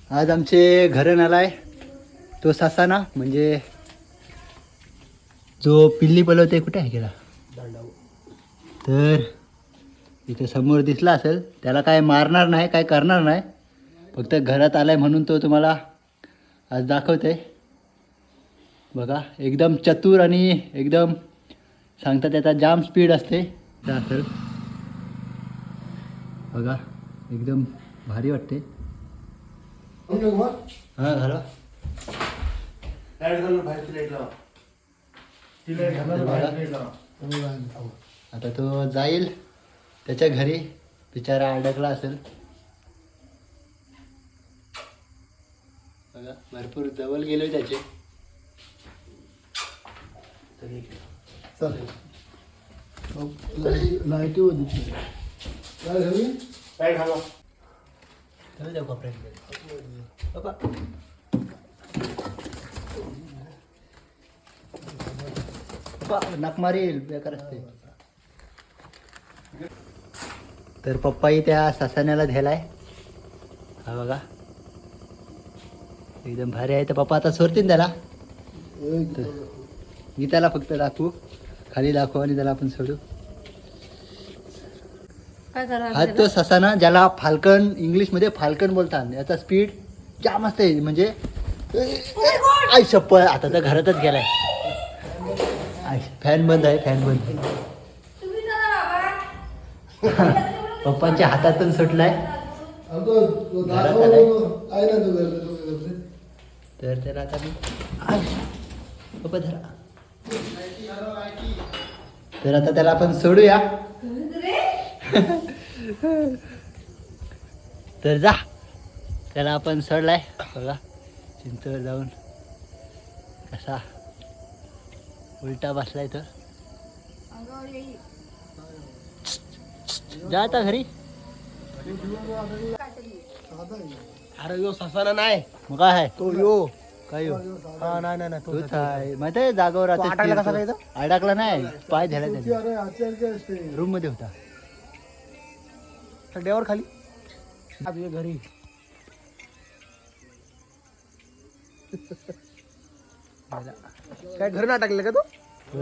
आज आमचे घरन आलाय तो ससाना, म्हणजे जो पिल्ली पलवते कुठे आहे गेला. तर इथे समोर दिसला असेल, त्याला काय मारणार नाही, काय करणार नाही, फक्त घरात आलाय म्हणून तो तुम्हाला आज दाखवते. बघा एकदम चतुर आणि एकदम सांगतात त्याचा जाम स्पीड असते. असेल बघा एकदम भारी वाटते. हां घाला. आता तो जाईल त्याच्या घरी, बिचारा अडकला असेल. बघा भरपूर जवळ गेलोय त्याचे. लाईटी होती काय घाला नक मारील बेकार असते. तर पप्पाही त्या ससाण्याला धेलाय. हा बघा एकदम भारी आहे. तर पप्पा आता सोडतील त्याला. मी त्याला फक्त दाखवू, खाली दाखवू आणि त्याला आपण सोडू. हा तो ससाना ज्याला फाल्कन, इंग्लिशमध्ये फाल्कन बोलतात. याचा स्पीड जाम असते. म्हणजे आई शप्पथ, आता तर घरातच गेलाय. फॅन बंद आहे, फॅन बंद. पप्पांच्या हातातून सुटलाय. घरात आलाय. तर त्याला आता मी पप्पा धरा. तर आता त्याला आपण सोडूया. तर जा, त्याला आपण सोडलाय. बघा चिंचवर जाऊन कसा उलटा बसलाय. तर जा आता घरी. अरे यो ससाना नाही, मग काय आहे तो यो काय हो? हा नाही तोच आहे माहिती आहे. जागेवर तो अडकला कसा काय इथं? अडकला नाही, पाय धरला त्याने. रूम मध्ये होता सड्यावर खाली तुझ्या घरी. काय घर ना टाकलं का तू?